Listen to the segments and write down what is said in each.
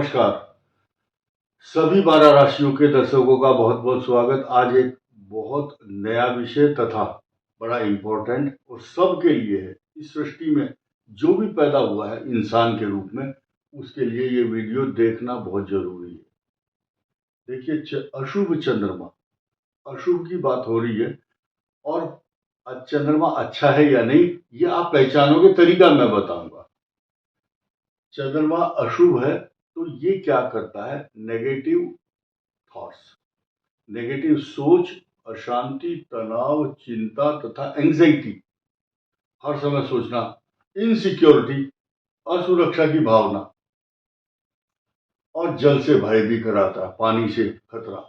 नमस्कार। सभी 12 राशियों के दर्शकों का बहुत बहुत स्वागत। आज एक बहुत नया विषय तथा बड़ा इम्पोर्टेंट और सबके लिए है। इस सृष्टि में जो भी पैदा हुआ है इंसान के रूप में, उसके लिए ये वीडियो देखना बहुत जरूरी है। देखिए, अशुभ चंद्रमा, अशुभ की बात हो रही है और चंद्रमा अच्छा है या नहीं ये आप पहचानोगे, तरीका मैं बताऊंगा। चंद्रमा अशुभ है तो ये क्या करता है? नेगेटिव थॉट्स, नेगेटिव सोच, अशांति, तनाव, चिंता तथा एंजाइटी, हर समय सोचना, इनसिक्योरिटी, असुरक्षा की भावना, और जल से भय भी कराता है। पानी से खतरा,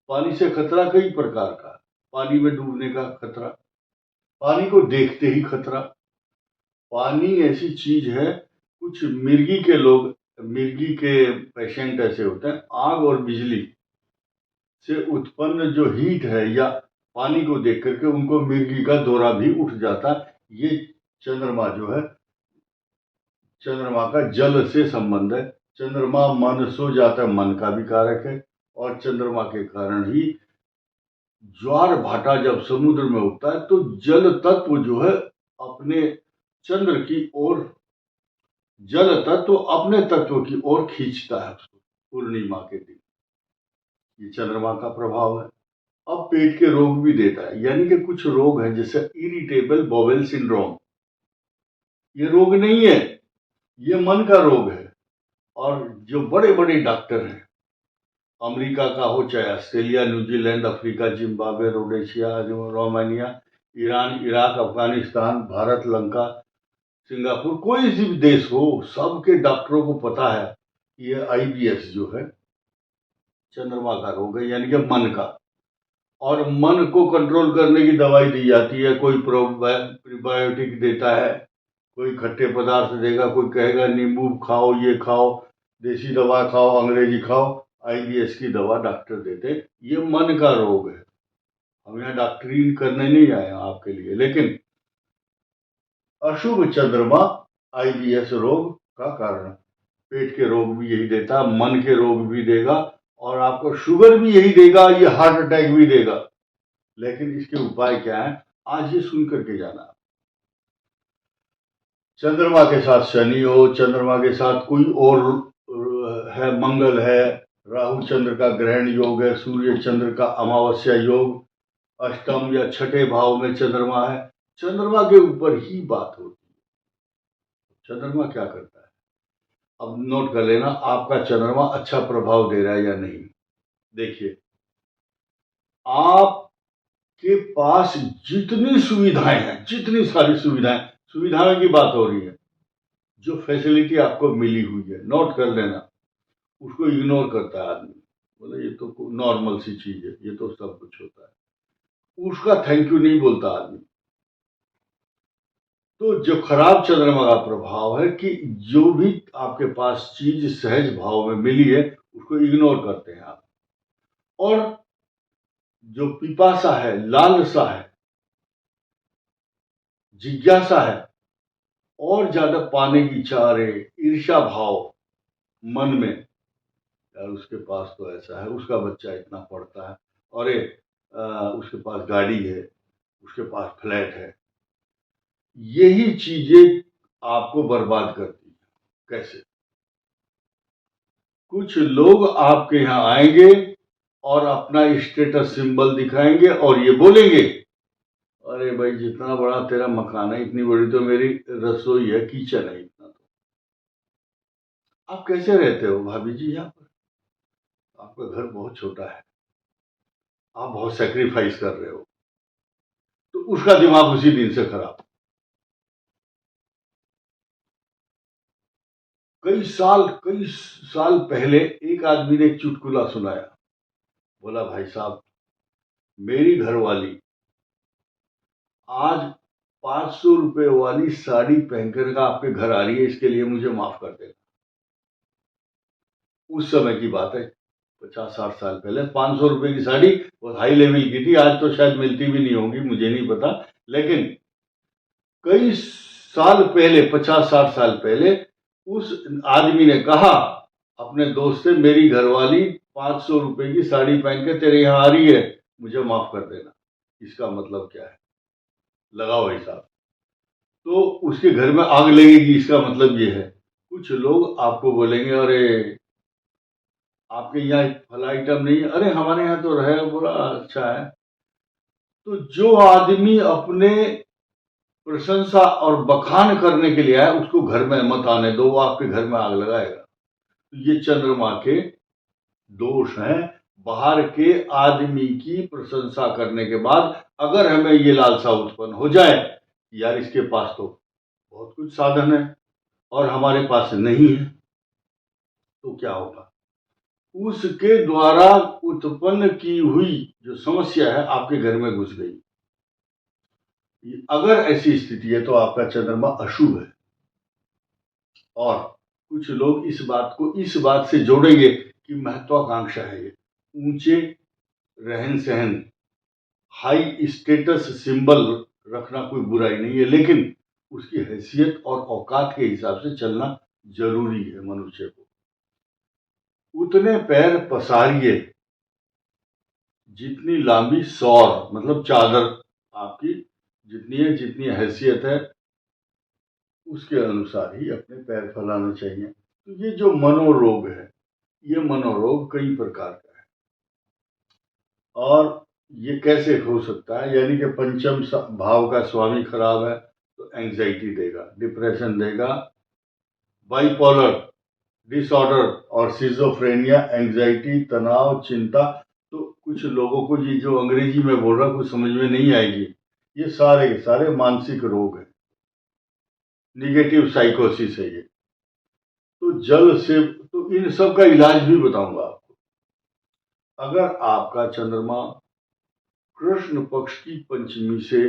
पानी से खतरा कई प्रकार का, पानी में डूबने का खतरा, पानी को देखते ही खतरा। पानी ऐसी चीज है, कुछ मिर्गी के पेशेंट ऐसे होते हैं, आग और बिजली से उत्पन्न जो हीट है या पानी को देख करके उनको मिर्गी का दौरा भी उठ जाता है। ये चंद्रमा जो है, चंद्रमा का जल से संबंध है। चंद्रमा मन सो जाता है, मन का भी कारक है। और चंद्रमा के कारण ही ज्वार भाटा जब समुद्र में उठता है तो जल तत्व जो है अपने चंद्र की ओर, जल तत्व अपने तत्व की ओर खींचता है उसको पूर्णिमा के दिन। ये चंद्रमा का प्रभाव है। अब पेट के रोग भी देता है, यानी कि कुछ रोग हैं जैसे इरिटेबल बॉवेल सिंड्रोम, ये रोग नहीं है, ये मन का रोग है। और जो बड़े बड़े डॉक्टर हैं, अमेरिका का हो चाहे Australia, New Zealand, Africa, Zimbabwe, Rhodesia, Romania, Iran, Iraq, Afghanistan, Bharat, Lanka, Singapore, कोई सी भी देश हो, सबके डॉक्टरों को पता है कि ये आईबीएस जो है चंद्रमा का रोग है, यानी कि मन का। और मन को कंट्रोल करने की दवाई दी जाती है। कोई प्रीबायोटिक देता है, कोई खट्टे पदार्थ देगा, कोई कहेगा नींबू खाओ, ये खाओ, देसी दवा खाओ, अंग्रेजी खाओ। आईबीएस की दवा डॉक्टर देते। ये मन का रोग है। हम यहाँ डॉक्टरी करने नहीं आए हैं आपके लिए, लेकिन अशुभ चंद्रमा आईबीएस रोग का कारण, पेट के रोग भी यही देता, मन के रोग भी देगा और आपको शुगर भी यही देगा, ये हार्ट अटैक भी देगा। लेकिन इसके उपाय क्या है, आज ये सुन करके जाना। चंद्रमा के साथ शनि हो, चंद्रमा के साथ कोई और है, मंगल है, राहु चंद्र का ग्रहण योग है, सूर्य चंद्र का अमावस्या योग, अष्टम या छठे भाव में चंद्रमा है, चंद्रमा के ऊपर ही बात होती है। चंद्रमा क्या करता है, अब नोट कर लेना, आपका चंद्रमा अच्छा प्रभाव दे रहा है या नहीं। देखिए, आपके पास जितनी सुविधाएं हैं, जितनी सारी सुविधाएं की बात हो रही है, जो फैसिलिटी आपको मिली हुई है, नोट कर लेना, उसको इग्नोर करता है आदमी। बोले ये तो नॉर्मल सी चीज है, ये तो सब कुछ होता है, उसका थैंक यू नहीं बोलता आदमी। तो जो खराब चंद्रमा का प्रभाव है कि जो भी आपके पास चीज सहज भाव में मिली है उसको इग्नोर करते हैं आप। और जो पिपासा है, लालसा है, जिज्ञासा है, और ज्यादा पाने की इच्छा आ रही, ईर्ष्या भाव मन में, यार उसके पास तो ऐसा है, उसका बच्चा इतना पढ़ता है, और उसके पास गाड़ी है, उसके पास फ्लैट है, यही चीजें आपको बर्बाद करती है। कैसे? कुछ लोग आपके यहाँ आएंगे और अपना स्टेटस सिंबल दिखाएंगे और ये बोलेंगे, अरे भाई जितना बड़ा तेरा मकान है, इतनी बड़ी तो मेरी रसोई है, किचन है, इतना तो आप कैसे रहते हो भाभी जी यहाँ पर? आपका घर बहुत छोटा है, आप बहुत सेक्रीफाइस कर रहे हो। तो उसका दिमाग उसी दिन से खराब। कई साल पहले एक आदमी ने एक चुटकुला सुनाया। बोला, भाई साहब, मेरी घरवाली आज 500 रुपए वाली साड़ी पहनकर का आपके घर आ रही है, इसके लिए मुझे माफ कर देना। उस समय की बात है, 50-60 साल पहले 500 रुपए की साड़ी बहुत हाई लेवल की थी। आज तो शायद मिलती भी नहीं होगी, मुझे नहीं पता। लेकिन कई साल पहले, 50-60 साल पहले, उस आदमी ने कहा, अपने दोस्त से, मेरी घरवाली 500 रुपए की साड़ी पहन के तेरे यहाँ आ रही है, मुझे माफ कर देना। इसका मतलब क्या है? लगाओ हिसाब। तो उसके घर में आग लगेगी, इसका मतलब ये है। कुछ लोग आपको बोलेंगे, अरे आपके यहाँ फला आइटम नहीं है, अरे हमारे यहाँ तो रहे, बोला अच्छा है। तो जो आदमी अपने प्रशंसा और बखान करने के लिए आया, उसको घर में मत आने दो, वो आपके घर में आग लगाएगा। तो ये चंद्रमा के दोष हैं। बाहर के आदमी की प्रशंसा करने के बाद अगर हमें ये लालसा उत्पन्न हो जाए, यार इसके पास तो बहुत कुछ साधन है और हमारे पास नहीं है, तो क्या होगा? उसके द्वारा उत्पन्न की हुई जो समस्या है आपके घर में घुस गई। अगर ऐसी स्थिति है तो आपका चंद्रमा अशुभ है। और कुछ लोग इस बात से जोड़ेंगे कि महत्वाकांक्षा है, ये ऊंचे रहन सहन, हाई स्टेटस सिंबल रखना कोई बुराई नहीं है, लेकिन उसकी हैसियत और औकात के हिसाब से चलना जरूरी है मनुष्य को। उतने पैर पसारिए जितनी लांबी सौर, मतलब चादर आपकी जितनी है, जितनी हैसियत है, उसके अनुसार ही अपने पैर फैलाने चाहिए। तो ये जो मनोरोग है, ये मनोरोग कई प्रकार का है। और ये कैसे हो सकता है? यानी कि पंचम भाव का स्वामी खराब है तो एंजाइटी देगा, डिप्रेशन देगा, बाइपोलर डिसऑर्डर और सिजोफ्रेनिया, एंजाइटी, तनाव, चिंता। तो कुछ लोगों को ये जो अंग्रेजी में बोल रहा कुछ समझ में नहीं आएगी, ये सारे के सारे मानसिक रोग हैं, निगेटिव साइकोसिस है ये। तो जल से, तो इन सब का इलाज भी बताऊंगा आपको। अगर आपका चंद्रमा कृष्ण पक्ष की पंचमी से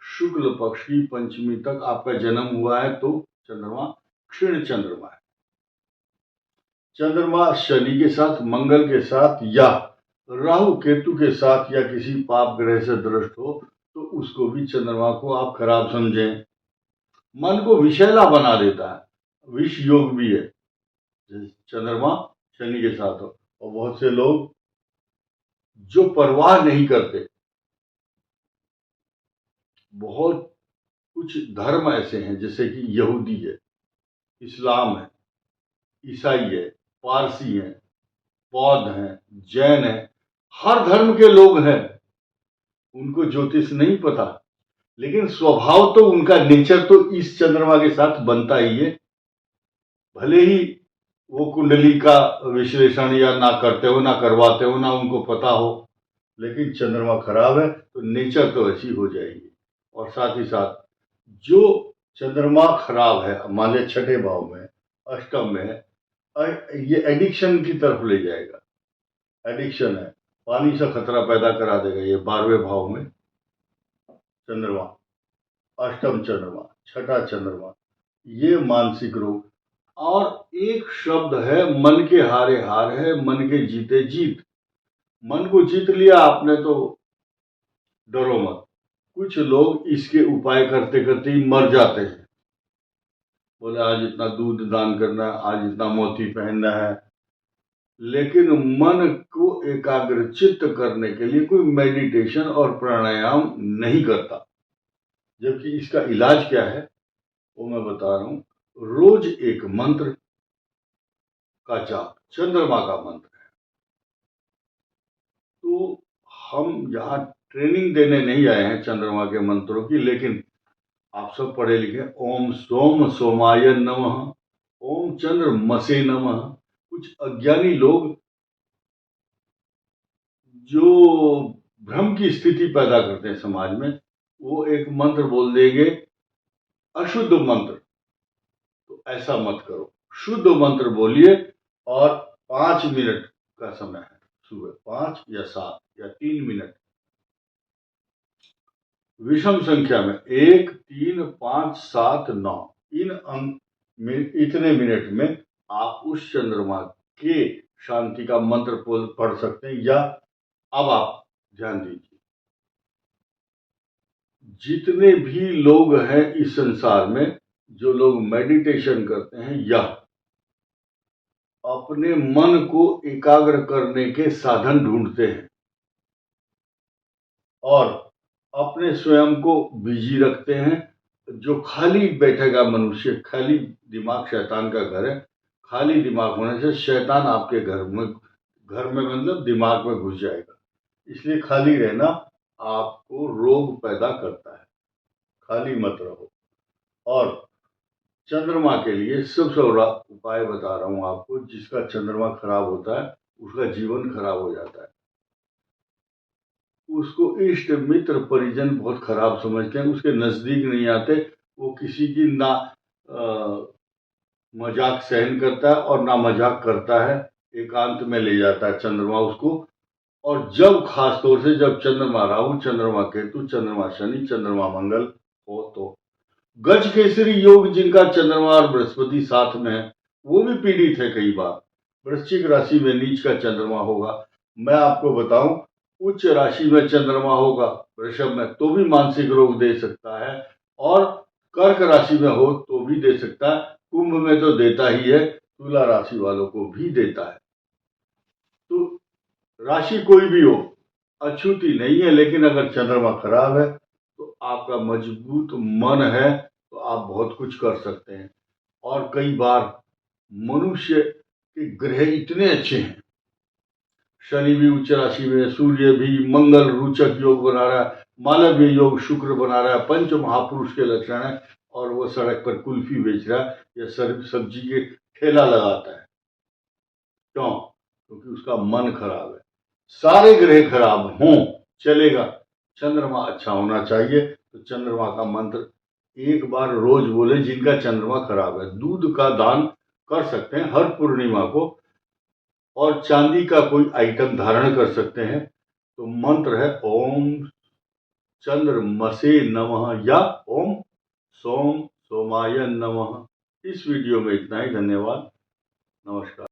शुक्ल पक्ष की पंचमी तक आपका जन्म हुआ है तो चंद्रमा क्षीण चंद्रमा है। चंद्रमा शनि के साथ, मंगल के साथ या राहु केतु के साथ या किसी पाप ग्रह से दृष्ट हो तो उसको भी, चंद्रमा को आप खराब समझें। मन को विषैला बना देता है, विष योग भी है चंद्रमा शनि के साथ हो। और बहुत से लोग जो परवाह नहीं करते, बहुत कुछ धर्म ऐसे हैं जैसे कि यहूदी है, इस्लाम है, ईसाई है, पारसी है, बौद्ध हैं, जैन है, हर धर्म के लोग हैं। उनको ज्योतिष नहीं पता, लेकिन स्वभाव तो उनका, नेचर तो इस चंद्रमा के साथ बनता ही है। भले ही वो कुंडली का विश्लेषण या ना करते हो, ना करवाते हो, ना उनको पता हो, लेकिन चंद्रमा खराब है तो नेचर तो ऐसी हो जाएगी। और साथ ही साथ जो चंद्रमा खराब है, मान लिया छठे भाव में, अष्टम में है, ये एडिक्शन की तरफ ले जाएगा। एडिक्शन है, पानी से खतरा पैदा करा देगा ये 12वें भाव में चंद्रमा, अष्टम चंद्रमा, छठा चंद्रमा, ये मानसिक रोग। और एक शब्द है, मन के हारे हार है, मन के जीते जीत। मन को जीत लिया आपने तो डरो मत। कुछ लोग इसके उपाय करते करते ही मर जाते हैं। बोले आज इतना दूध दान करना है, आज इतना मोती पहनना है, लेकिन मन को एकाग्रचित्त करने के लिए कोई मेडिटेशन और प्राणायाम नहीं करता। जबकि इसका इलाज क्या है वो मैं बता रहा हूं। रोज एक मंत्र का जाप, चंद्रमा का मंत्र है। तो हम यहाँ ट्रेनिंग देने नहीं आए हैं चंद्रमा के मंत्रों की, लेकिन आप सब पढ़े लिखे। ओम सोम सोमाय नमः, ओम चंद्रमसे नमः। कुछ अज्ञानी लोग जो भ्रम की स्थिति पैदा करते हैं समाज में, वो एक मंत्र बोल देंगे, अशुद्ध मंत्र। तो ऐसा मत करो, शुद्ध मंत्र बोलिए। और 5 मिनट का समय है, सुबह 5 या 7 या 3 मिनट, विषम संख्या में 1, 3, 5, 7, 9, इतने मिनट में आप उस चंद्रमा के शांति का मंत्र पढ़ सकते हैं। या अब आप ध्यान दीजिए, जितने भी लोग हैं इस संसार में, जो लोग मेडिटेशन करते हैं या अपने मन को एकाग्र करने के साधन ढूंढते हैं और अपने स्वयं को बिजी रखते हैं। जो खाली बैठेगा मनुष्य, खाली दिमाग शैतान का घर है। खाली दिमाग होने से शैतान आपके घर में मतलब दिमाग में घुस जाएगा। इसलिए खाली रहना आपको रोग पैदा करता है। खाली मत रहो। और चंद्रमा के लिए सबसे बड़ा उपाय बता रहा हूं आपको। जिसका चंद्रमा खराब होता है उसका जीवन खराब हो जाता है। उसको इष्ट मित्र परिजन बहुत खराब समझते हैं, उसके नजदीक नहीं आते। वो किसी की ना मजाक सहन करता है और ना मजाक करता है। एकांत में ले जाता है चंद्रमा उसको। और जब खास तौर से जब चंद्रमा राहु, चंद्रमा केतु, चंद्रमा शनि, चंद्रमा मंगल हो तो गज केसरी योग जिनका चंद्रमा और बृहस्पति साथ में है वो भी पीड़ित है कई बार। वृश्चिक राशि में नीच का चंद्रमा होगा। मैं आपको बताऊं, उच्च राशि में चंद्रमा होगा वृषभ में तो भी मानसिक रोग दे सकता है, और कर्क राशि में हो तो भी दे सकता है। कुंभ में तो देता ही है, तुला राशि वालों को भी देता है। तो राशि कोई भी हो, अछूती नहीं है। लेकिन अगर चंद्रमा खराब है तो आपका मजबूत मन है तो आप बहुत कुछ कर सकते हैं। और कई बार मनुष्य के ग्रह इतने अच्छे हैं, शनि भी उच्च राशि में, सूर्य भी, मंगल रोचक योग बना रहा है, मालव्य योग शुक्र बना रहा है, पंच महापुरुष के लक्षण है, और वो सड़क पर कुल्फी बेच रहा है या सब्जी के ठेला लगाता है। क्यों? क्योंकि उसका मन खराब है। सारे ग्रह खराब हों चलेगा, चंद्रमा अच्छा होना चाहिए। तो चंद्रमा का मंत्र एक बार रोज बोले जिनका चंद्रमा खराब है। दूध का दान कर सकते हैं हर पूर्णिमा को, और चांदी का कोई आइटम धारण कर सकते हैं। तो मंत्र है ओम चंद्रमसे नमः या ओम सोम सोमाय नमः। इस वीडियो में इतना ही। धन्यवाद। नमस्कार।